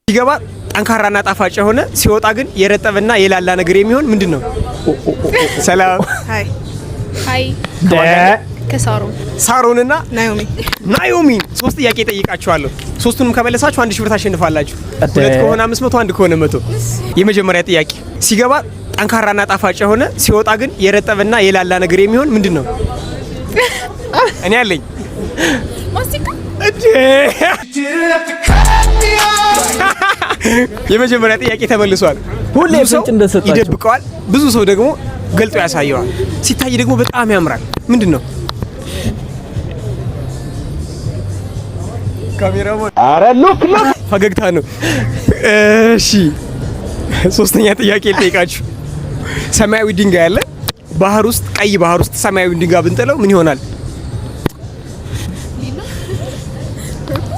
ሲገባ ጠንካራና ጣፋጭ የሆነ ሲወጣ ግን የረጠበና የላላ ነገር የሚሆን ምንድነው? ሰላም ሃይ ሳሮንና ናዮሚ ሶስት ጥያቄ ጠይቃችኋለሁ። ሶስቱንም ከመለሳችሁ 1000 ብር ታሸንፋላችሁ። ሁለት ከሆነ 500 አንድ ከሆነ 100። የመጀመሪያ ጥያቄ ሲገባ ጠንካራና ጣፋጭ የሆነ ሲወጣ ግን የረጠበና የላላ ነገር የሚሆን ምንድነው? እኔ አለኝ ማስቲካ የመጀመሪያ ጥያቄ ተመልሷል። ሁሌ ፍንጭ እንደሰጣችሁ ይደብቀዋል፣ ብዙ ሰው ደግሞ ገልጦ ያሳየዋል። ሲታይ ደግሞ በጣም ያምራል። ምንድነው? ካሜራማን አረ ሉክ ፈገግታ ነው። እሺ ሶስተኛ ጥያቄ ልጠይቃችሁ። ሰማያዊ ድንጋይ አለ ባህር ውስጥ፣ ቀይ ባህር ውስጥ ሰማያዊ ድንጋይ ብንጥለው ምን ይሆናል?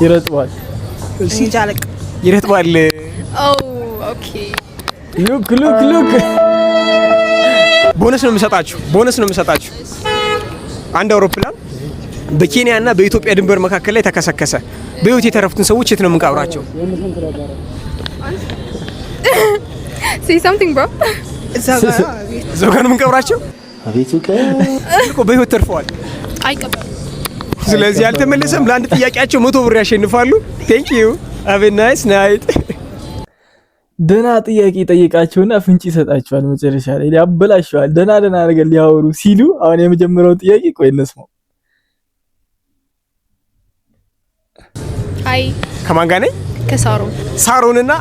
ይረጥባል። እሺ ጃለቅ ይረጥባል። ኦኬ ሉክ ቦነስ ነው የምሰጣችሁ። አንድ አውሮፕላን በኬንያ እና በኢትዮጵያ ድንበር መካከል ላይ ተከሰከሰ። በህይወት የተረፉትን ሰዎች የት ነው የምንቀብራቸው? say something bro እዛው ጋር ነው የምንቀብራቸው። አቤቱ እኮ በህይወት ተርፈዋል። አይቀበል። ስለዚህ አልተመለሰም። ለአንድ ጥያቄያቸው 100 ብር ያሸንፋሉ። ቴንክ ዩ have a nice night። ደና ጥያቄ ጠይቃቸውና ፍንጭ ይሰጣቸዋል። መጨረሻ ላይ ያበላሸዋል። ደና ነገር ሊያወሩ ሲሉ አሁን የመጀመሪያው ጥያቄ ቆይ እንስማው። ሃይ ከማን ጋር ነኝ? ሳሮንና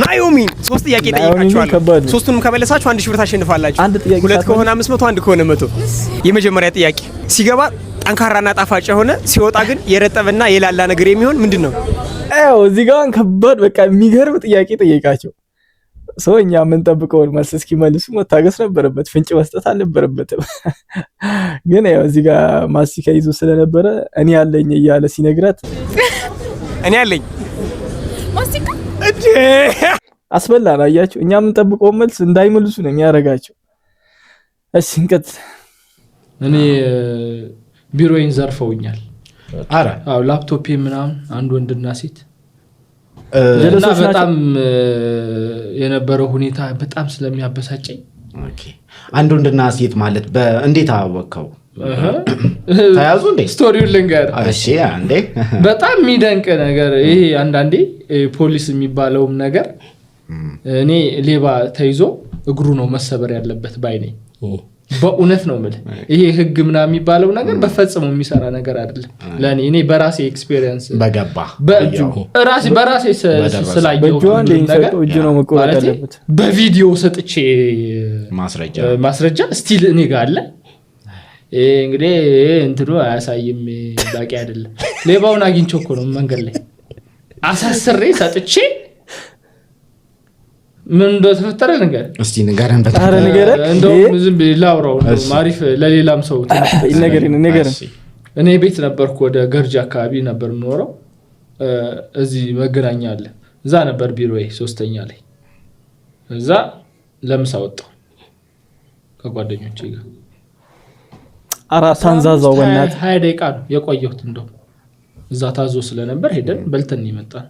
ናዮሚ ሶስት ጥያቄ ጠይቃችኋለሁ። ሶስቱንም ከመለሳችሁ 1000 ብር ታሸንፋላችሁ። ሁለት ከሆነ 500 አንድ ከሆነ 100። የመጀመሪያ ጥያቄ ሲገባ ጠንካራና ጣፋጭ የሆነ ሲወጣ ግን የረጠበና የላላ ነገር የሚሆን ምንድነው? አዎ እዚህ ጋር ከባድ በቃ የሚገርም ጥያቄ ጠይቃቸው። ሰውኛ ምን ጠብቀው መልስ እስኪመልሱ መታገስ ነበረበት። ፍንጭ መስጠት አልነበረበትም። ግን ያው እዚህ ጋር ማስቲካ ይዞ ስለነበረ እኔ ያለኝ እያለ ሲነግራት እኔ ያለኝ ማስቲካ አስበላን። አያችሁ እኛ ምን ጠብቀው መልስ እንዳይመልሱ ነው የሚያረጋቸው። እሺ እንቀጥ እኔ ቢሮዬን ዘርፈውኛል። አረ አው ላፕቶፕ ምናምን አንድ ወንድና ሴት እና በጣም የነበረው ሁኔታ በጣም ስለሚያበሳጨኝ። ኦኬ አንድ ወንድና ሴት ማለት በእንዴት አወቀው? ታያዙ እንዴ? ስቶሪውን ልንገር። እሺ አንዴ በጣም የሚደንቅ ነገር ይሄ አንዳንዴ ፖሊስ የሚባለውም ነገር እኔ ሌባ ተይዞ እግሩ ነው መሰበር ያለበት ባይ ነኝ። በእውነት ነው ማለት ይሄ ህግ ምናምን የሚባለው ነገር በፈጽሞ የሚሰራ ነገር አይደለም። ለኔ እኔ በራሴ ኤክስፒሪየንስ በገባ በራሴ ስላየው ነገር እጁ ነው መቆረጥ ያለበት። በቪዲዮ ሰጥቼ ማስረጃ ስቲል እኔ ጋር አለ። እንግዲህ እንትሩ አያሳይም ባቂ አይደለም። ሌባውን አግኝቼው እኮ ነው መንገድ ላይ አሳስሬ ሰጥቼ ምን እንደተፈጠረ ነገር እስቲ ንገረን። በጣም ንገረን። እንደው ዝም ብላውራው ማሪፍ ለሌላም ሰው ንገረን። እኔ ቤት ነበርኩ ወደ ገርጂ አካባቢ ነበር የምኖረው። እዚህ መገናኛ አለ እዛ ነበር ቢሮዬ 3ኛ ላይ። እዛ ለምሳ ወጣሁ ከጓደኞቼ ጋር። አራት አንዛዛው ወናት 20 ደቂቃ ነው የቆየሁት። እንደው እዛ ታዞ ስለነበር ሄደን በልተን ይመጣል።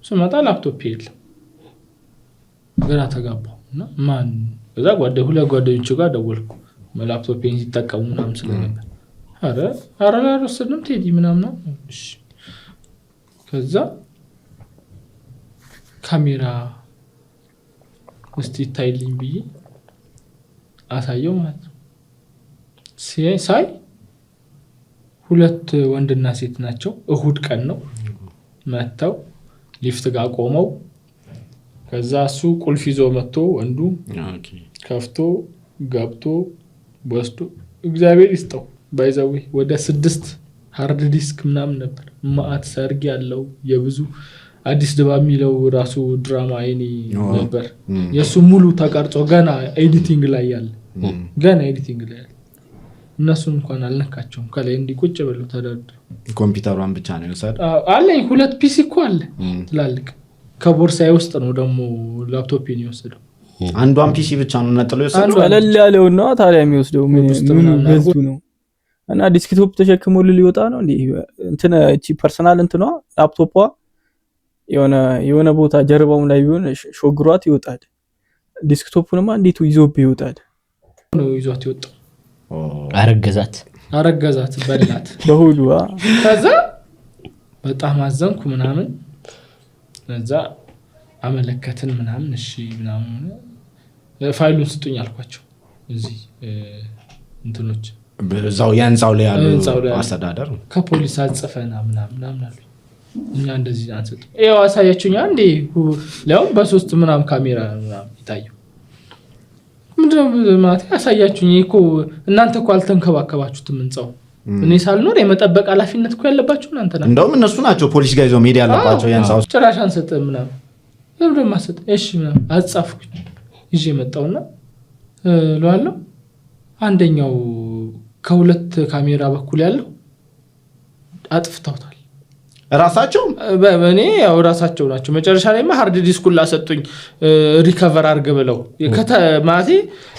ስመጣ ላፕቶፕ የለም። ግራ ተጋባሁ እና ማን እዛ ሁለት ጓደኞቼ ጋር ደወልኩ። ላፕቶፔን ሲጠቀሙ ምናምን ስለነበር አረ አልወሰድንም ቴዲ ምናምን። እሺ ከዛ ካሜራ እስቲ ታይልኝ ብዬ አሳየው ማለት ነው። ሳይ ሁለት ወንድና ሴት ናቸው። እሁድ ቀን ነው መተው ሊፍት ጋር ቆመው ከዛ እሱ ቁልፍ ይዞ መጥቶ ወንዱ ከፍቶ ገብቶ ወስዶ እግዚአብሔር ይስጠው ባይዘው ወደ 6 ሃርድ ዲስክ ምናምን ነበር። ማአት ሰርግ ያለው የብዙ አዲስ ድባብ የሚለው ራሱ ድራማ አይኒ ነበር። የሱ ሙሉ ተቀርጾ ገና ኤዲቲንግ ላይ ያለ እነሱን እንኳን አልነካቸውም። ከላይ እንዲ ቁጭ ብለው ተደርድረው ኮምፒውተሯን ብቻ ነው የወሰደ። አለኝ 2 ፒሲ እኮ አለ ትላልቅ። ከቦርሳዬ ውስጥ ነው ደግሞ ላፕቶፕን የወሰደው። አንዷን ፒሲ ብቻ ነው ነጥሎ የወሰደው። አለል ያለው ነው ታዲያ የሚወስደው ምን ገዙ ነው? እና ዲስክቶፕ ተሸክሞል ሊወጣ ነው እንዴ? እንትን እቺ ፐርሰናል እንትኗ ላፕቶፕዋ የሆነ ቦታ ጀርባው ላይ ቢሆን ሾግሯት ይወጣል። ዲስክቶፑንማ እንዴት ይዞብ ይወጣል ነው ይዞት ይወጣ። አረገዛት በላት በሁሉ ከዛ በጣም አዘንኩ ምናምን እዛ አመለከትን ምናምን እሺ ምናምን ፋይሉን ስጡኝ አልኳቸው። እዚህ እንትኖች በዛው ያንጻው ላይ ያሉ አስተዳደር ከፖሊስ አጽፈና ምናምን አሉ። እኛ እንደዚህ አንሰጥ ይሄው አሳያችሁኛ እንዴ ለምን በሶስት ምናምን ካሜራ ምናምን ይታዩ ምንድነው ማለት አሳያችሁኝ እኮ እናንተ እኮ አልተንከባከባችሁትም እንጻው እኔ ሳልኖር የመጠበቅ ኃላፊነት እኮ ያለባችሁ እናንተ ናችሁ። እንደውም እነሱ ናቸው ፖሊስ ጋር ይዘው ሜዳ ያለባቸው ያንጻው ጭራሽ አንሰጥ ምናምን ለምን ማሰጥ እሺ ምናምን አጻፍኩኝ ይዤ መጣውና ለዋለው አንደኛው ከሁለት ካሜራ በኩል ያለው አጥፍተውታል ራሳቸው በእኔ ያው ራሳቸው ናቸው። መጨረሻ ላይማ ሃርድ ዲስኩን ላሰጡኝ ሪከቨር አድርገ ብለው ከተማቴ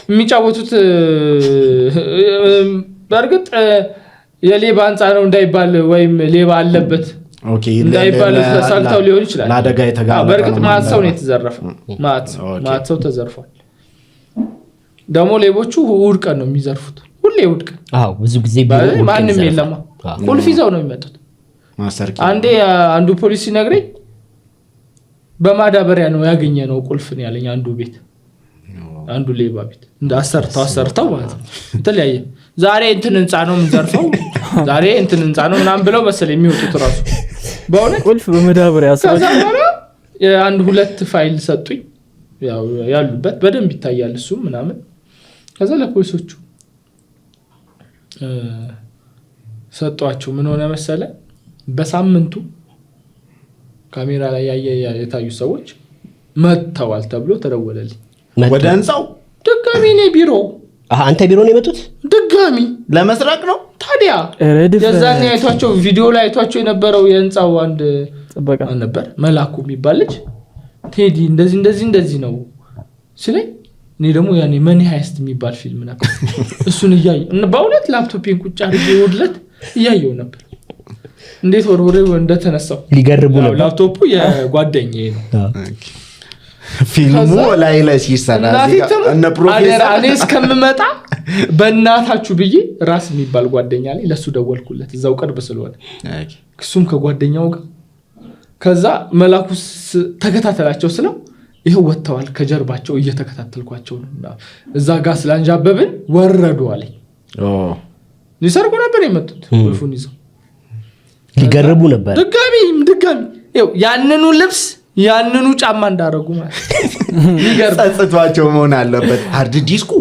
የሚጫወቱት በርግጥ የሌባ አንጻ ነው እንዳይባል ወይም ሌባ አለበት እንዳይባል ተሳልተው ሊሆን ይችላል። ለአደጋ የተጋለጠ በርግጥ ማት ሰው ነው የተዘረፈው። ማት ሰው ተዘርፏል። ደግሞ ሌቦቹ እሑድ ቀን ነው የሚዘርፉት። ሁሌ እሑድ ቀን ብዙ ጊዜ ማንም የለም። ቁልፍ ይዘው ነው የሚመጡት። አንዴ አንዱ ፖሊስ ሲነግረኝ በማዳበሪያ ነው ያገኘነው ቁልፍን ያለኝ አንዱ ቤት አንዱ ሌባ ቤት እንደ አሰርተው ማለት ነው። ተለያየ ዛሬ እንትን ህንጻ ነው የምንዘርፈው ዛሬ እንትን ህንጻ ነው ምናምን ብለው መሰለኝ የሚወጡት ራሱ በእውነት ቁልፍ በማዳበሪያ አንድ ሁለት ፋይል ሰጡኝ ያው ያሉበት በደንብ ይታያል እሱ ምናምን። ከዛ ለፖሊሶቹ ሰጧቸው። ምን ሆነ መሰለ በሳምንቱ ካሜራ ላይ የታዩ ሰዎች መጥተዋል ተብሎ ተደወለልኝ። ወደ ህንጻው ድጋሚ ነው ቢሮ አንተ ቢሮ ነው የመጡት ድጋሚ ለመስራቅ ነው። ታዲያ የዛኔ አይቷቸው ቪዲዮ ላይ አይቷቸው የነበረው የህንጻው አንድ ጥበቃ ነበር መላኩ የሚባል ልጅ ቴዲ እንደዚህ ነው ሲለኝ እኔ ደግሞ ያኔ መኒ ሃይስት የሚባል ፊልም ነበር እሱን እያየሁ በእውነት ላፕቶፔን ቁጭ አድርጌ ወድለት እያየሁ ነበር። እንዴት ወርወሬው እንደተነሳው ሊገርቡ ነበር። ላፕቶፑ የጓደኛዬ ነው። ፊልሙ ላይ ሲሰራ እነ ፕሮፌሰር እኔ እስከምመጣ በእናታችሁ ብዬ ራስ የሚባል ጓደኛ ላይ ለሱ ደወልኩለት እዛው ቅርብ ስለሆነ እሱም ከጓደኛው ጋር ከዛ መላኩስ ተከታተላቸው ስለው ይሄው ወጣዋል ከጀርባቸው እየተከታተልኳቸው ነው እዛ ጋር ስላንጃበብን ወረዱ አለኝ። ሊሰርቁ ነበር የመጡት ቁልፉን ይዘው ሊገርቡ ነበር። ድጋሚ ይኸው ያንኑ ልብስ ያንኑ ጫማ እንዳረጉ ማለት ጸጽቷቸው መሆን አለበት። ሃርድ ዲስኩ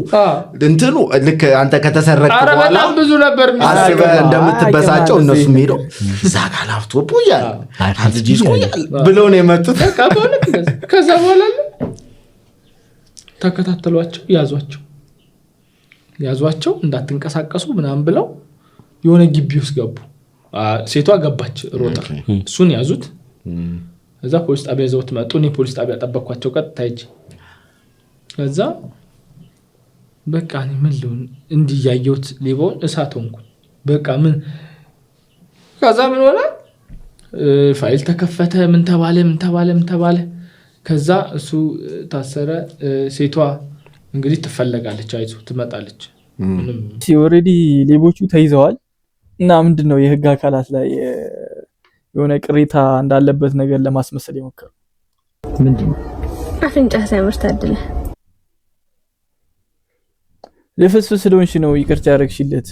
እንትኑ ልክ አንተ ከተሰረቀ በኋላ ብዙ ነበር አስበህ እንደምትበሳጨው እነሱ ሄደው እዛ ጋር ላፕቶፑ ያለ ሃርድ ዲስኩ ብለው ነው የመጡት። ከዛ በኋላ ተከታተሏቸው ያዟቸው እንዳትንቀሳቀሱ ምናምን ብለው የሆነ ግቢ ውስጥ ገቡ። ሴቷ ገባች ሮጣ እሱን ያዙት። እዛ ፖሊስ ጣቢያ ዘውት መጡ። እኔ ፖሊስ ጣቢያ ጠበቅኳቸው ቀጥታ ሂጅ። ከዛ በቃ እኔ ምን ልሁን እንዲያየሁት ሌባውን እሳት ሆንኩ። በቃ ምን ከዛ ምን ሆነ ፋይል ተከፈተ ምን ተባለ። ከዛ እሱ ታሰረ። ሴቷ እንግዲህ ትፈለጋለች አይዞ ትመጣለች። ኦሬዲ ሌቦቹ ተይዘዋል እና ምንድነው የህግ አካላት ላይ የሆነ ቅሬታ እንዳለበት ነገር ለማስመሰል ይሞክራል። ምንድነው አፍንጫ ሳይመር ታድለ ለፍስፍስ ስለሆንሽ ነው ይቅርታ ያረግሽለት።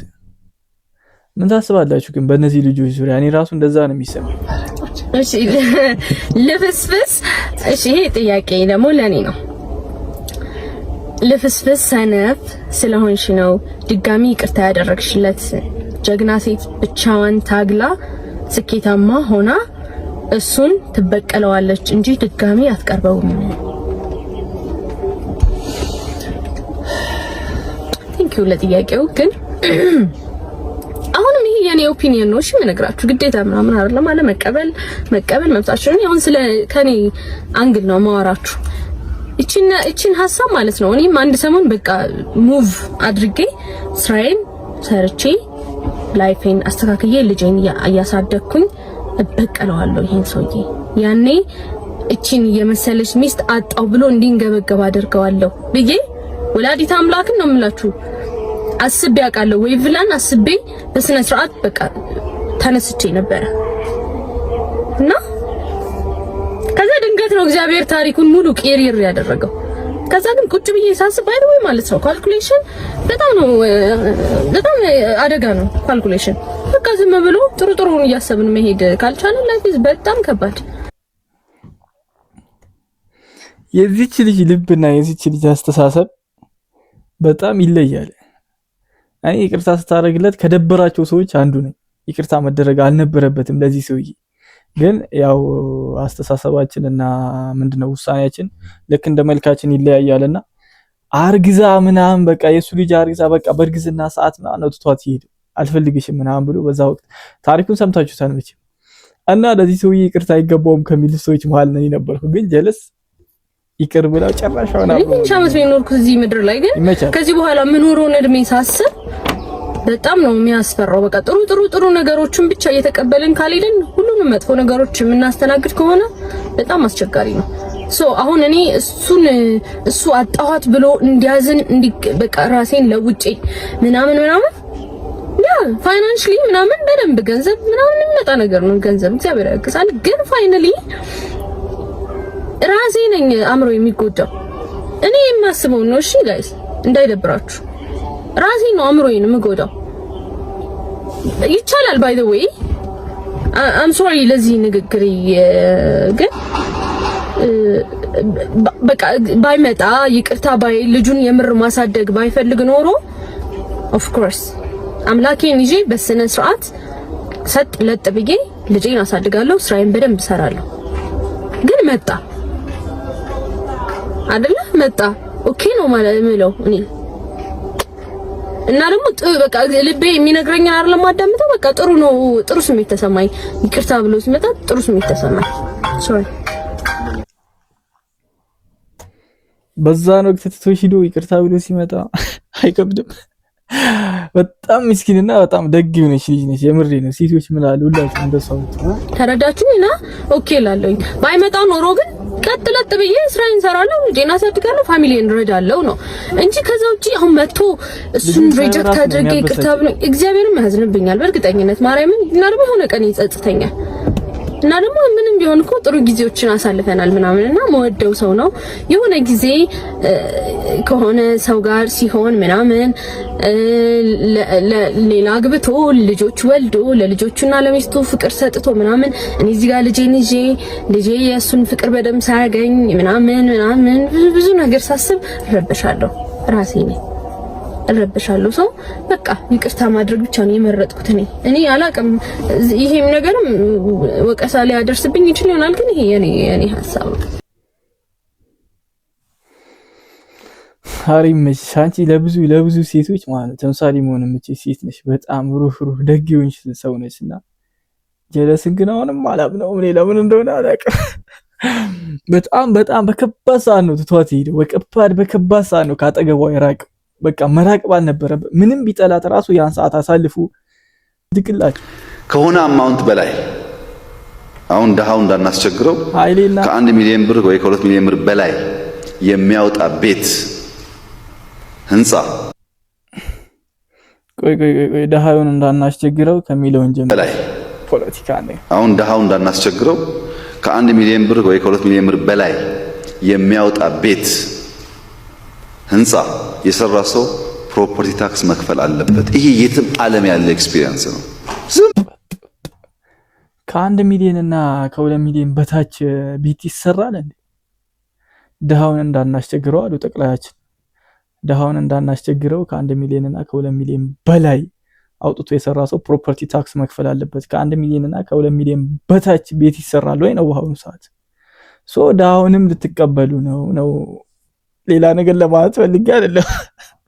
ምን ታስባላችሁ ግን በእነዚህ ልጆች ዙሪያ? እኔ ራሱ እንደዛ ነው የሚሰማው። እሺ ለፍስፍስ እሺ ይሄ ጥያቄ ደግሞ ለኔ ነው። ለፍስፍስ ሰነፍ ስለሆንሽ ነው ድጋሚ ይቅርታ ያደረግሽለት። ጀግና ሴት ብቻዋን ታግላ ስኬታማ ሆና እሱን ትበቀለዋለች እንጂ ድጋሚ አትቀርበውም። ቴንኪው ለጥያቄው። ግን አሁንም ይሄ የኔ ኦፒኒየን ነው። እሺ ምነግራችሁ ግዴታ ምናምን አይደለም አለ መቀበል መብታችሁ ነው። አሁን ስለ ከኔ አንግል ነው ማወራችሁ። እቺን ሐሳብ ማለት ነው። እኔም አንድ ሰሞን በቃ ሙቭ አድርጌ ስራዬን ሰርቼ ላይፌን አስተካክዬ ልጄን እያሳደግኩኝ እበቀለዋለሁ ይሄን ሰውዬ ያኔ እቺን የመሰለች ሚስት አጣው ብሎ እንዲንገበገብ አደርገዋለሁ ብዬ ወላዲተ አምላክን ነው የምላችሁ አስቤ አውቃለሁ። ወይ ብላን አስቤ በስነ ስርዓት በቃ ተነስቼ ነበር እና ከዛ ድንገት ነው እግዚአብሔር ታሪኩን ሙሉ ቄሪር ያደረገው። ከዛ ግን ቁጭ ብዬ ሳስብ ባይ ወይ ማለት ነው ካልኩሌሽን በጣም አደጋ ነው ካልኩሌሽን። በቃ ዝም ብሎ ጥሩን እያሰብን መሄድ ካልቻለን ላይፍ በጣም ከባድ። የዚች ልጅ ልብና የዚች ልጅ አስተሳሰብ በጣም ይለያል። እኔ ይቅርታ ስታደርግለት ከደበራቸው ሰዎች አንዱ ነኝ። ይቅርታ መደረግ አልነበረበትም ለዚህ ሰውዬ። ግን ያው አስተሳሰባችንና ምንድነው ውሳኔያችን ልክ እንደ መልካችን ይለያያልና አርግዛ ምናምን በቃ የሱ ልጅ አርግዛ በቃ በእርግዝና ሰዓት ምናምን ትቷት ይሄድ አልፈልግሽም ምናምን ብሎ በዛ ወቅት ታሪኩን ሰምታችሁታል መቼም። እና ለዚህ ሰውዬ ይቅርታ አይገባውም ከሚል ሰዎች መሃል ነኝ ነበርኩ። ግን ጀለስ ይቅር ብላ ጨራሻው ነው እኔ ሻመት ነው የኖርኩት እዚህ ምድር ላይ። ግን ከዚህ በኋላ ምኖረውን እድሜ ሳስብ በጣም ነው የሚያስፈራው። በቃ ጥሩ ነገሮችን ብቻ እየተቀበልን ካልሄድን ሁሉንም መጥፎ ነገሮች የምናስተናግድ ከሆነ በጣም አስቸጋሪ ነው። አሁን እኔ እሱ አጣኋት ብሎ እንዲያዝን በቃ ራሴን ለውጬ ምናምን ያ ፋይናንሻሊ ምናምን በደንብ ገንዘብ ምናምን የሚመጣ ነገር ነው። ገንዘብ እግዚአብሔር ያግዛል። ግን ፋይናሊ ራሴ ነኝ አእምሮ የሚጎዳው። እኔ የማስበው ነው። እሺ ጋይስ እንዳይደብራችሁ ራሴ ነው አእምሮዬን የምጎዳው። ይቻላል ባይ ዘ ዌይ አም ሶሪ ለዚህ ንግግር ግን በቃ ባይመጣ ይቅርታ ባይ ልጁን የምር ማሳደግ ባይፈልግ ኖሮ ኦፍ ኮርስ አምላኬን ይዤ በስነ ስርዓት ሰጥ ለጥ ብዬ ልጄን አሳድጋለሁ፣ ስራዬን በደንብ እሰራለሁ። ግን መጣ አይደለ? መጣ ኦኬ ነው ማለት ነው እኔ እና ደግሞ በቃ ልቤ የሚነግረኝ አይደለም ማዳምጠው። በቃ ጥሩ ነው፣ ጥሩ ስሜት ተሰማኝ። ይቅርታ ብሎ ሲመጣ ጥሩ ስሜት ተሰማኝ። ሶሪ በዛ ነው ተተቶሽ ሂዶ ይቅርታ ብሎ ሲመጣ አይከብድም። በጣም ምስኪንና በጣም ደግ የሆነች ልጅ ነች። የምሬ ነው። ሴቶች ምን አሉ ሁላችሁ እንደሷው ተረዳችሁኝና ኦኬ ላለኝ ባይመጣ ኖሮ ግን ቀጥለጥ ብዬ ስራዬን እሰራለሁ፣ ጄና ሳድጋለሁ፣ ፋሚሊን እረዳለሁ ነው እንጂ ከዛ ውጪ አሁን መጥቶ እሱን ሪጀክት አድርጌ ይቅርታ ብሎ እግዚአብሔርም ያዝንብኛል በእርግጠኝነት ማርያምን። እና ደግሞ የሆነ ቀን ይጸጽተኛል። እና ደግሞ ምንም ቢሆን እኮ ጥሩ ጊዜዎችን አሳልፈናል ምናምንና መወደው ሰው ነው። የሆነ ጊዜ ከሆነ ሰው ጋር ሲሆን ምናምን ሌላ አግብቶ ልጆች ወልዶ ለልጆቹና ለሚስቱ ፍቅር ሰጥቶ ምናምን እኔ እዚህ ጋር ልጄ የእሱን ፍቅር በደምብ ሳያገኝ ምናምን ብዙ ነገር ሳስብ እረበሻለሁ። ራሴ ነኝ እረበሻለሁ። ሰው በቃ ይቅርታ ማድረግ ብቻ ነው የመረጥኩት። እኔ አላቅም። ይሄም ነገርም ወቀሳ ላይ ያደርስብኝ ይችላል ይሆናል። ግን ይሄ የኔ ሐሳብ ነው። አሪመች አንቺ ለብዙ ሴቶች ማለት ተምሳሌ መሆን የምትችይ ሴት ነሽ። በጣም ሩህ ደግ የሆንሽ ሰው ነሽና ጀለስን ግን አሁንም አላምነውም። እኔ ለምን እንደሆነ አላውቅም። በጣም በከባድ ሰዓት ነው ትቷት ሄደ። በከባድ ሰዓት ነው ካጠገቧ የራቀው። በቃ መራቅ ባልነበረበት ምንም ቢጠላት ራሱ ያን ሰዓት አሳልፉ ድቅላችሁ ከሆነ አማውንት በላይ አሁን ደሃው እንዳናስቸግረው ከ1 ሚሊዮን ብር ወይ ከ2 ሚሊዮን ብር በላይ የሚያወጣ ቤት ህንጻ ቆይ ደሃውን እንዳናስቸግረው ከሚለውን ጀምሮ በላይ ፖለቲካ ነው። አሁን ደሃው እንዳናስቸግረው ከ1 ሚሊዮን ብር ወይ ከ2 ሚሊዮን ብር በላይ የሚያወጣ ቤት ህንጻ የሰራ ሰው ፕሮፐርቲ ታክስ መክፈል አለበት። ይሄ የትም ዓለም ያለ ኤክስፒሪየንስ ነው። ከ1 ሚሊዮን እና ከ2 ሚሊዮን በታች ቤት ይሰራል እንዴ? ደሃውን እንዳናስቸግረው አሉ ጠቅላያችን። ደሃውን እንዳናስቸግረው ከ1 ሚሊዮን እና ከ2 ሚሊዮን በላይ አውጥቶ የሰራ ሰው ፕሮፐርቲ ታክስ መክፈል አለበት። ከ1 ሚሊዮን እና ከ2 ሚሊዮን በታች ቤት ይሰራል ወይ ነው በአሁኑ ሰዓት? ደሃውንም ልትቀበሉ ነው ሌላ ነገር ለማለት ፈልጌ አይደለም።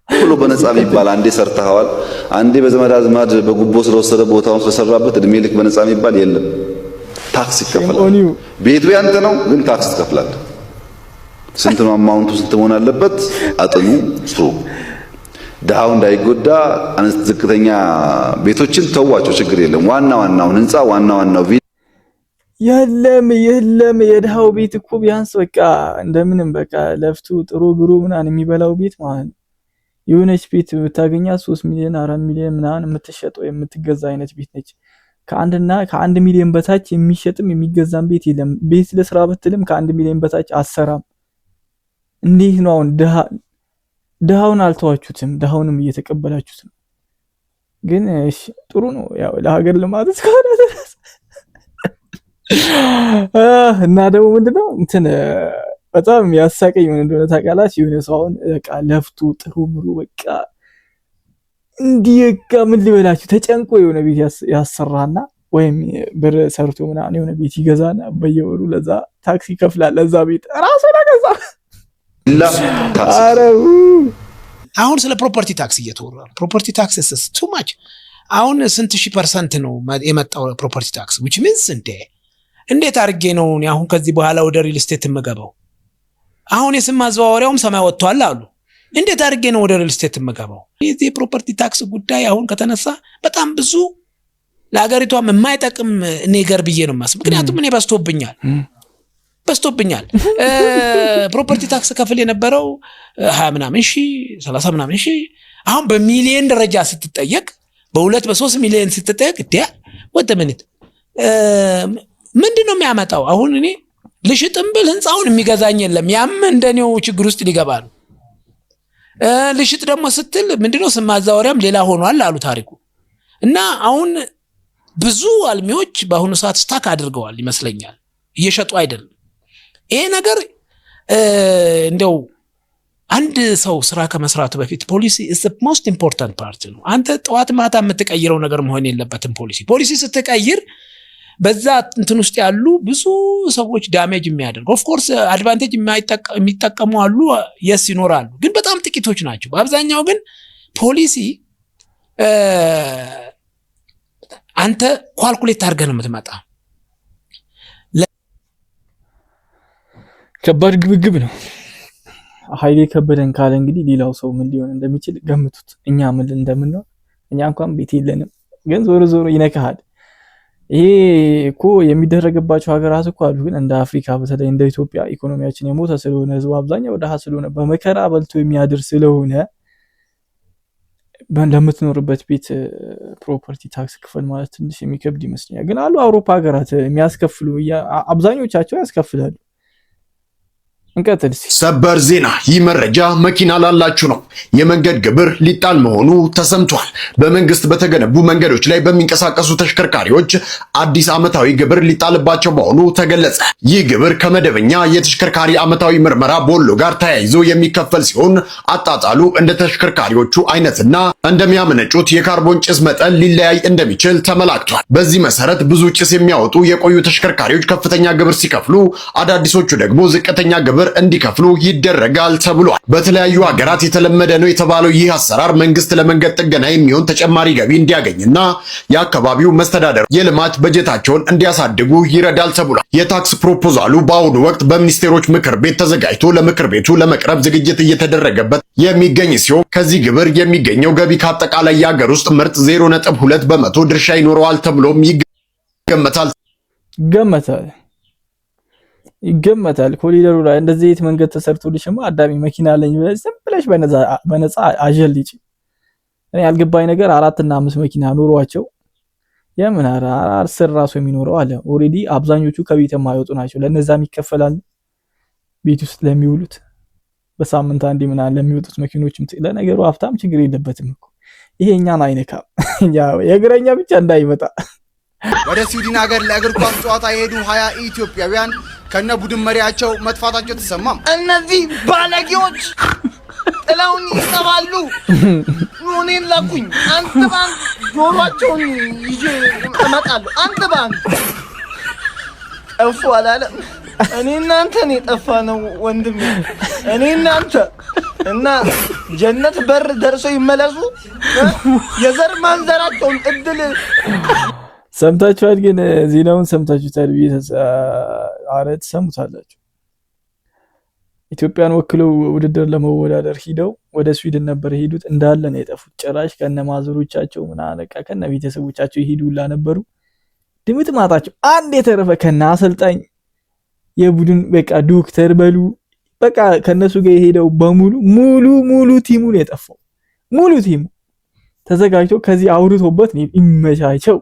ሁሉ በነፃ የሚባል አንዴ ሰርተዋል፣ አንዴ በዘመድ አዝማድ በጉቦ ስለወሰደ ቦታውን ስለሰራበት እድሜ ልክ በነፃ የሚባል የለም። ታክስ ይከፈላል። ቤቱ ያንተ ነው፣ ግን ታክስ ትከፍላለህ። ስንት ነው አማውንቱ? ስንት መሆን አለበት? አጥኑ ስሩ። ደሃው እንዳይጎዳ ዝቅተኛ ቤቶችን ተዋቸው፣ ችግር የለም። ዋናውን ህንጻ ዋናው የለም የድሃው ቤት እኮ ቢያንስ በቃ እንደምንም በቃ ለፍቱ ጥሩ ግሩ ምናምን የሚበላው ቤት ማለት ነው። የሆነች ቤት ብታገኛት 3 ሚሊዮን 4 ሚሊዮን ምናምን የምትሸጠው የምትገዛ አይነት ቤት ነች። ከ1 ሚሊዮን በታች የሚሸጥም የሚገዛም ቤት የለም። ቤት ለስራ ብትልም ከ1 ሚሊዮን በታች አሰራም። እንዴት ነው አሁን ድሃውን አልተዋችሁትም፣ ድሃውንም እየተቀበላችሁት ነው። ግን እሺ ጥሩ ነው ያው ለሀገር ልማት እስከሆነ ድረስ እና ደግሞ ምንድነው እንትን በጣም ያሳቀኝ ምን እንደሆነ ታውቃላችሁ? የሆነ ሰው አሁን በቃ ለፍቶ ጥሩ ምሩ በቃ እንዲህ በቃ ምን ልበላችሁ ተጨንቆ የሆነ ቤት ያሰራና ወይም ብር ሰርቶ ምናምን የሆነ ቤት ይገዛና በየወሩ ለዛ ታክሲ ይከፍላል። ለዛ ቤት ራሱ ለገዛ አሁን ስለ ፕሮፐርቲ ታክስ እየተወራ ነው። ፕሮፐርቲ ታክስ is too much። አሁን ስንት ሺህ% ነው የመጣው ፕሮፐርቲ ታክስ which means እንዴት አድርጌ ነው አሁን ከዚህ በኋላ ወደ ሪል ስቴት የምገባው? አሁን የስም ማዘዋወሪያውም ሰማይ ወጥቷል አሉ። እንዴት አድርጌ ነው ወደ ሪል ስቴት የምገባው? የዚህ ፕሮፐርቲ ታክስ ጉዳይ አሁን ከተነሳ በጣም ብዙ ለሀገሪቷም የማይጠቅም ነገር ብዬ ነው የማስበው። ምክንያቱም እኔ በስቶብኛል ፕሮፐርቲ ታክስ ከፍል የነበረው 20 ምናምን ሺህ 30 ምናምን ሺህ አሁን በሚሊዮን ደረጃ ስትጠየቅ በ2 በ3 ሚሊዮን ስትጠየቅ ወደምንት ምንድነው የሚያመጣው? አሁን እኔ ልሽጥም ብል ህንጻውን የሚገዛኝ የለም። ያም እንደኔው ችግር ውስጥ ሊገባል። ልሽጥ ደግሞ ስትል ምንድነው ስም ማዛወሪያም ሌላ ሆኗል አሉ ታሪኩ። እና አሁን ብዙ አልሚዎች በአሁኑ ሰዓት ስታክ አድርገዋል ይመስለኛል፣ እየሸጡ አይደለም። ይሄ ነገር እንደው አንድ ሰው ስራ ከመስራቱ በፊት ፖሊሲ is the most important part ነው። አንተ ጠዋት ማታ የምትቀይረው ነገር መሆን የለበትም። ፖሊሲ ስትቀይር በዛ እንትን ውስጥ ያሉ ብዙ ሰዎች ዳሜጅ የሚያደርጉ ኦፍ ኮርስ አድቫንቴጅ የሚጠቀሙ አሉ፣ የስ ይኖራሉ፣ ግን በጣም ጥቂቶች ናቸው። በአብዛኛው ግን ፖሊሲ አንተ ኳልኩሌት አድርገህ ነው የምትመጣ። ከባድ ግብግብ ነው። ኃይሌ ከበደን ካለ እንግዲህ ሌላው ሰው ምን ሊሆን እንደሚችል ገምቱት። እኛ ምን እንደምንሆን እኛ እንኳን ቤት የለንም፣ ግን ዞሮ ይነካሃል። ይሄ እኮ የሚደረግባቸው ሀገራት እኮ አሉ፣ ግን እንደ አፍሪካ በተለይ እንደ ኢትዮጵያ ኢኮኖሚያችን የሞተ ስለሆነ ህዝቡ አብዛኛው ድሃ ስለሆነ በመከራ በልቶ የሚያድር ስለሆነ ለምትኖርበት ቤት ፕሮፐርቲ ታክስ ክፈል ማለት ትንሽ የሚከብድ ይመስለኛል። ግን አሉ አውሮፓ ሀገራት የሚያስከፍሉ አብዛኞቻቸው ያስከፍላሉ። እንቀጥል። ሰበር ዜና። ይህ መረጃ መኪና ላላችሁ ነው። የመንገድ ግብር ሊጣል መሆኑ ተሰምቷል። በመንግስት በተገነቡ መንገዶች ላይ በሚንቀሳቀሱ ተሽከርካሪዎች አዲስ ዓመታዊ ግብር ሊጣልባቸው መሆኑ ተገለጸ። ይህ ግብር ከመደበኛ የተሽከርካሪ ዓመታዊ ምርመራ ቦሎ ጋር ተያይዞ የሚከፈል ሲሆን አጣጣሉ እንደ ተሽከርካሪዎቹ አይነትና እንደሚያመነጩት የካርቦን ጭስ መጠን ሊለያይ እንደሚችል ተመላክቷል። በዚህ መሰረት ብዙ ጭስ የሚያወጡ የቆዩ ተሽከርካሪዎች ከፍተኛ ግብር ሲከፍሉ፣ አዳዲሶቹ ደግሞ ዝቅተኛ ግብር እንዲከፍሉ ይደረጋል ተብሏል። በተለያዩ ሀገራት የተለመደ ነው የተባለው ይህ አሰራር መንግስት ለመንገድ ጥገና የሚሆን ተጨማሪ ገቢ እንዲያገኝና የአካባቢው መስተዳደር የልማት በጀታቸውን እንዲያሳድጉ ይረዳል ተብሏል። የታክስ ፕሮፖዛሉ በአሁኑ ወቅት በሚኒስቴሮች ምክር ቤት ተዘጋጅቶ ለምክር ቤቱ ለመቅረብ ዝግጅት እየተደረገበት የሚገኝ ሲሆን ከዚህ ግብር የሚገኘው ገቢ ከአጠቃላይ የሀገር ውስጥ ምርት 0.2 በመቶ ድርሻ ይኖረዋል ተብሎም ይገመታል። ኮሪደሩ ላይ እንደዚህ የት መንገድ ተሰርቶልሽማ አዳሚ መኪና አለኝ ብለሽ ዝም ብለሽ በነፃ አጀልጪ። እኔ ያልገባኝ ነገር 4 እና 5 መኪና ኖሯቸው የምን 10 ራሱ የሚኖረው አለ። ኦሬዲ አብዛኞቹ ከቤት የማይወጡ ናቸው። ለነዛም ይከፈላል። ቤት ውስጥ ለሚውሉት በሳምንት አንዴ ምናምን ለሚወጡት መኪኖችም ለነገሩ ሀብታም ችግር የለበትም እኮ። ይሄ እኛን አይነካም። የእግረኛ ብቻ እንዳይመጣ። ወደ ስዊድን ሀገር ለእግር ኳስ ጨዋታ የሄዱ 20 ኢትዮጵያውያን ከነ ቡድን መሪያቸው መጥፋታቸው ተሰማም። እነዚህ ባለጌዎች ጥላውን ይሰባሉ። እኔን ላኩኝ። አንድ ባንክ ጆሮአቸውን ይዤ እመጣለሁ። አንድ ባንክ ጠፉ አላለም። እኔ እናንተ ነው የጠፋ ነው ወንድሜ። እኔ እናንተ እና ጀነት በር ደርሶ ይመለሱ። የዘር ማንዘራቸውን እድል ሰምታችኋል። ግን ዜናውን ሰምታችሁታል ብዬ ተሰሙታላችሁ። ኢትዮጵያን ወክለው ውድድር ለመወዳደር ሂደው ወደ ስዊድን ነበር የሄዱት። እንዳለ ነው የጠፉት። ጭራሽ ከነ ማዘሮቻቸው ምናምን ከነ ቤተሰቦቻቸው ይሄዱላ ነበሩ። ድምጥማጣቸው አንድ የተረፈ ከና አሰልጣኝ የቡድን በቃ ዶክተር በሉ በቃ ከነሱ ጋር የሄደው በሙሉ ሙሉ ቲሙ ነው የጠፋው። ሙሉ ቲሙ ተዘጋጅቶ ከዚህ አውርቶበት ይመቻቸው።